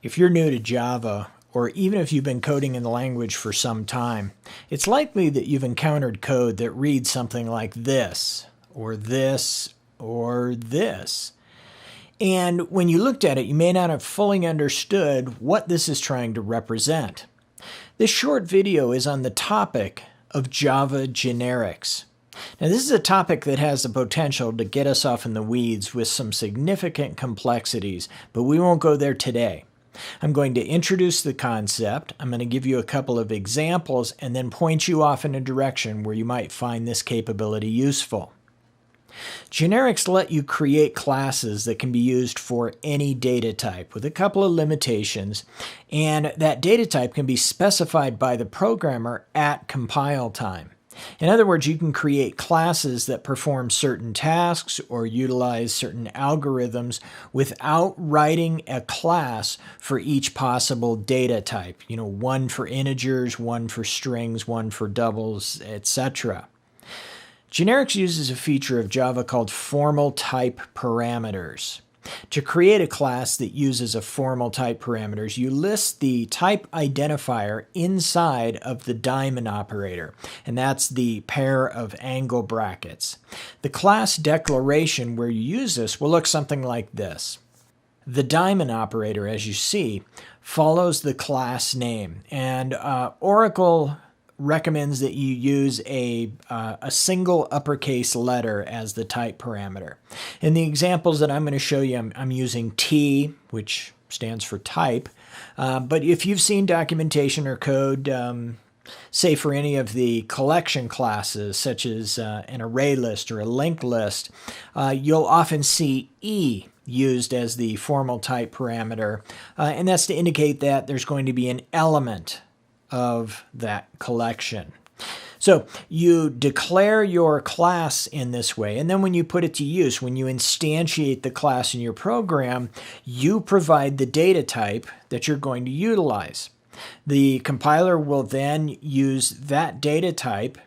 If you're new to Java, or even if you've been coding in the language for some time, it's likely that you've encountered code that reads something like this, or this, or this. And when you looked at it, you may not have fully understood what this is trying to represent. This short video is on the topic of Java generics. Now, this is a topic that has the potential to get us off in the weeds with some significant complexities, but we won't go there today. I'm going to introduce the concept, I'm going to give you a couple of examples, and then point you off in a direction where you might find this capability useful. Generics let you create classes that can be used for any data type with a couple of limitations, and that data type can be specified by the programmer at compile time. In other words, you can create classes that perform certain tasks or utilize certain algorithms without writing a class for each possible data type. One for integers, one for strings, one for doubles, etc. Generics uses a feature of Java called formal type parameters. To create a class that uses a formal type parameters, you list the type identifier inside of the diamond operator, and that's the pair of angle brackets. The class declaration where you use this will look something like this. The diamond operator, as you see, follows the class name, and Oracle recommends that you use a single uppercase letter as the type parameter. In the examples that I'm going to show you, I'm using T, which stands for type. But if you've seen documentation or code, say for any of the collection classes, such as an array list or a linked list, you'll often see E used as the formal type parameter. And that's to indicate that there's going to be an element of that collection. So you declare your class in this way, and then when you put it to use, when you instantiate the class in your program, you provide the data type that you're going to utilize. The compiler will then use that data type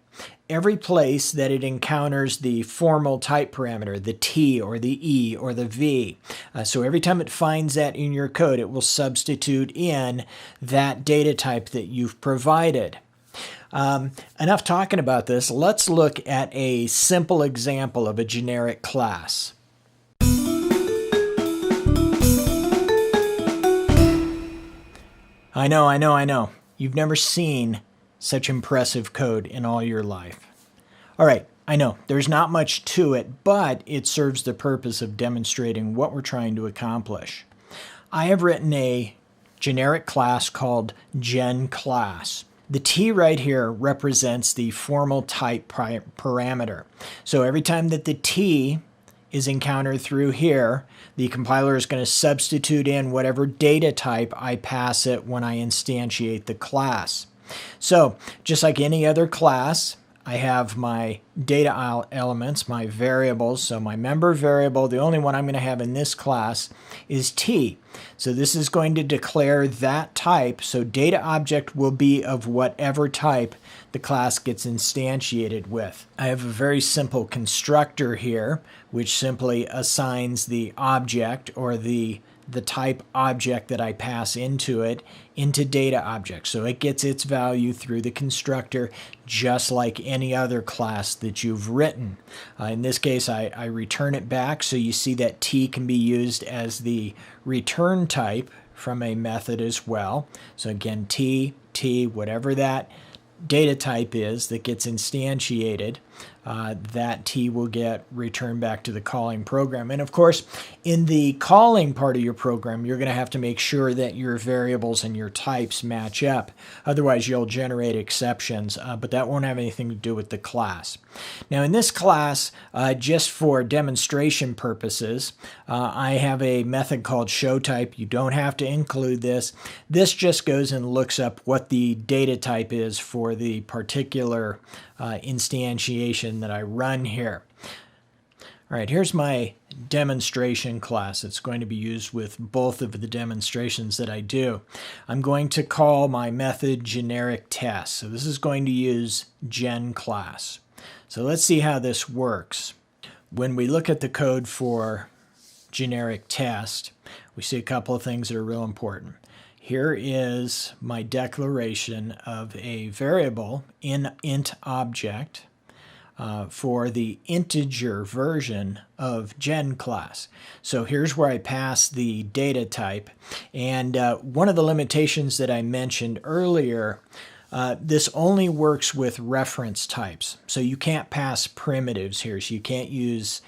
every place that it encounters the formal type parameter, the T or the E or the V. So every time it finds that in your code, it will substitute in that data type that you've provided. Enough talking about this. Let's look at a simple example of a generic class. I know. You've never seen such impressive code in all your life. All right, I know there's not much to it, but it serves the purpose of demonstrating what we're trying to accomplish. I have written a generic class called GenClass. The T right here represents the formal type parameter. So every time that the T is encountered through here, the compiler is going to substitute in whatever data type I pass it when I instantiate the class. So just like any other class, I have my data elements, my variables. So my member variable, the only one I'm going to have in this class is T. So this is going to declare that type. So data object will be of whatever type the class gets instantiated with. I have a very simple constructor here, which simply assigns the object or the type object that I pass into it into data object. So it gets its value through the constructor just like any other class that you've written. In this case, I return it back. So you see that T can be used as the return type from a method as well. So again, T, whatever that data type is that gets instantiated, that T will get returned back to the calling program. And of course, in the calling part of your program, you're going to have to make sure that your variables and your types match up. Otherwise, you'll generate exceptions, but that won't have anything to do with the class. Now, in this class, just for demonstration purposes, I have a method called showType. You don't have to include this. This just goes and looks up what the data type is for the particular instantiation that I run here. All right, here's my demonstration class. It's going to be used with both of the demonstrations that I do. I'm going to call my method generic test. So this is going to use GenClass. So let's see how this works. When we look at the code for generic test, we see a couple of things that are real important. Here is my declaration of a variable in int object for the integer version of gen class. So here's where I pass the data type. And one of the limitations that I mentioned earlier, this only works with reference types. So you can't pass primitives here. So you can't use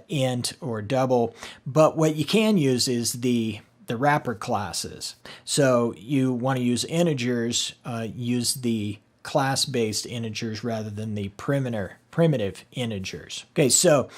int or double. But what you can use is the wrapper classes. So you want to use integers, use the class-based integers rather than the primitive integers. Okay, so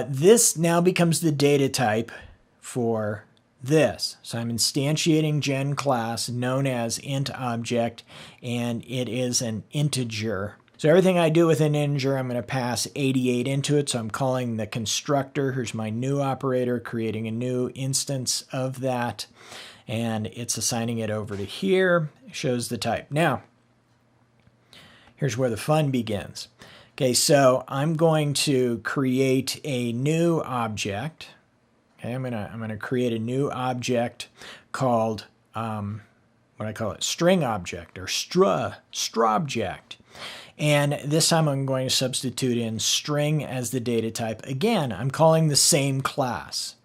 this now becomes the data type for this. So I'm instantiating gen class known as int object, and it is an integer. So everything I do with an integer, I'm going to pass 88 into it. So I'm calling the constructor. Here's my new operator, creating a new instance of that. And it's assigning it over to here. It shows the type. Now, here's where the fun begins. Okay, so I'm going to create a new object. Okay, I'm gonna create a new object called what I call it, string object or strobject. And this time I'm going to substitute in string as the data type. Again, I'm calling the same class.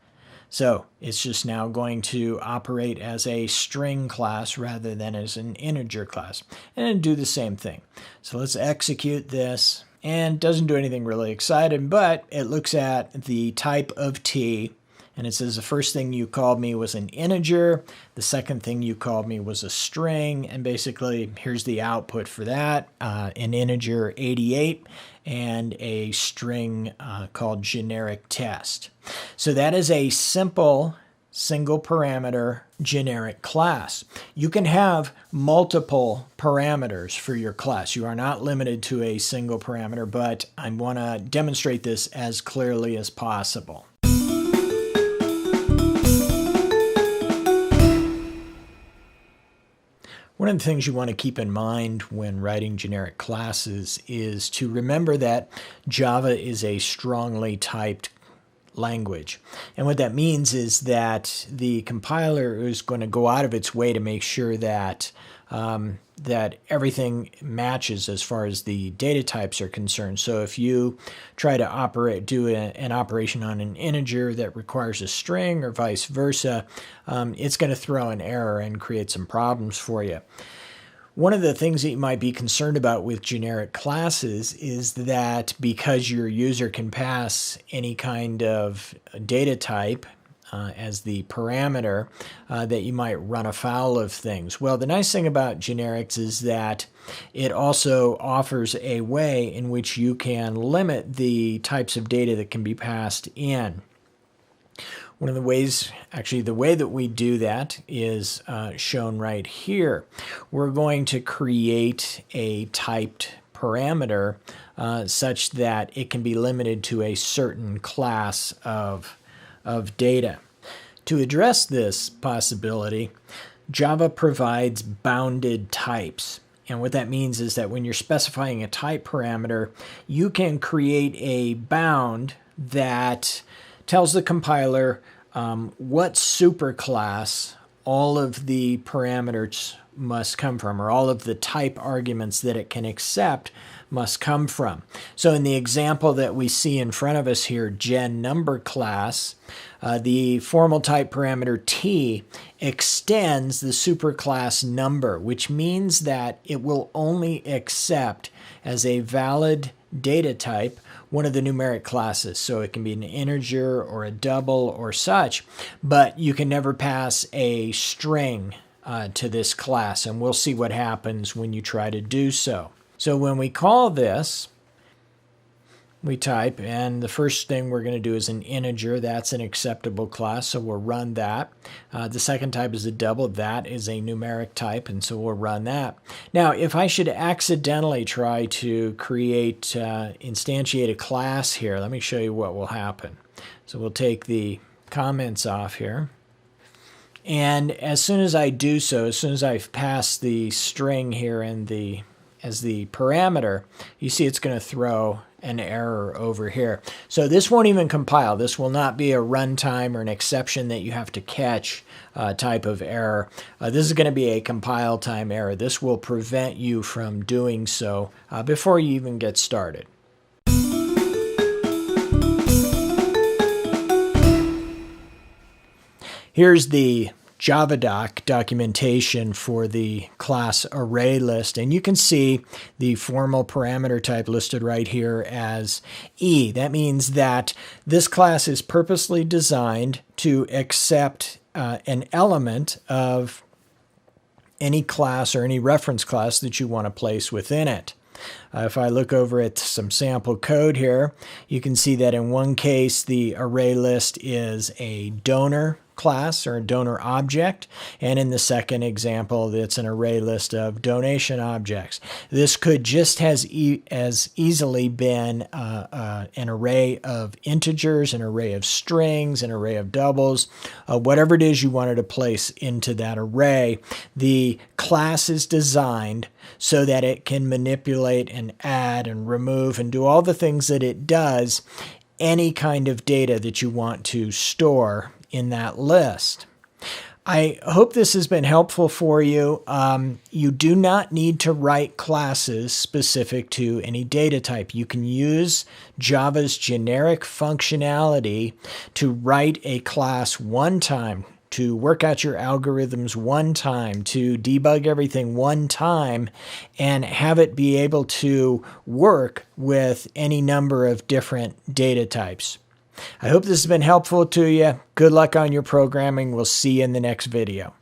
So it's just now going to operate as a string class rather than as an integer class. And do the same thing. So let's execute this. And it doesn't do anything really exciting, but it looks at the type of t. And it says the first thing you called me was an integer. The second thing you called me was a string. And basically, here's the output for that. An integer 88 and a string called generic test. So that is a simple single parameter generic class. You can have multiple parameters for your class. You are not limited to a single parameter, but I want to demonstrate this as clearly as possible. One of the things you want to keep in mind when writing generic classes is to remember that Java is a strongly typed language. And what that means is that the compiler is going to go out of its way to make sure that that everything matches as far as the data types are concerned. So if you try to do an operation on an integer that requires a string or vice versa, it's going to throw an error and create some problems for you. One of the things that you might be concerned about with generic classes is that because your user can pass any kind of data type as the parameter, that you might run afoul of things. Well, the nice thing about generics is that it also offers a way in which you can limit the types of data that can be passed in. One of the ways, actually the way that we do that is shown right here. We're going to create a typed parameter such that it can be limited to a certain class of data. To address this possibility, Java provides bounded types. And what that means is that when you're specifying a type parameter, you can create a bound that tells the compiler what superclass all of the parameters must come from, or all of the type arguments that it can accept must come from. So in the example that we see in front of us here, gen number class, the formal type parameter t extends the superclass number, which means that it will only accept as a valid data type one of the numeric classes. So it can be an integer or a double or such, but you can never pass a string to this class, and we'll see what happens when you try to do so. So when we call this, we type, and the first thing we're going to do is an integer. That's an acceptable class, so we'll run that. The second type is a double. That is a numeric type, and so we'll run that. Now, if I should accidentally try to instantiate a class here, let me show you what will happen. So we'll take the comments off here. And as soon as I do so, as soon as I've passed the string here as the parameter, you see it's going to throw an error over here. So this won't even compile. This will not be a runtime or an exception that you have to catch type of error. This is going to be a compile time error. This will prevent you from doing so before you even get started. Here's the Javadoc documentation for the class array list, and you can see the formal parameter type listed right here as E. That means that this class is purposely designed to accept an element of any class or any reference class that you want to place within it. If I look over at some sample code here, you can see that in one case the array list is a donor class or a donor object, and in the second example it's an array list of donation objects. This could just as easily been an array of integers, an array of strings, an array of doubles, whatever it is you wanted to place into that array. The class is designed so that it can manipulate and add and remove and do all the things that it does, any kind of data that you want to store in that list. I hope this has been helpful for you. You do not need to write classes specific to any data type. You can use Java's generic functionality to write a class one time, to work out your algorithms one time, to debug everything one time, and have it be able to work with any number of different data types. I hope this has been helpful to you. Good luck on your programming. We'll see you in the next video.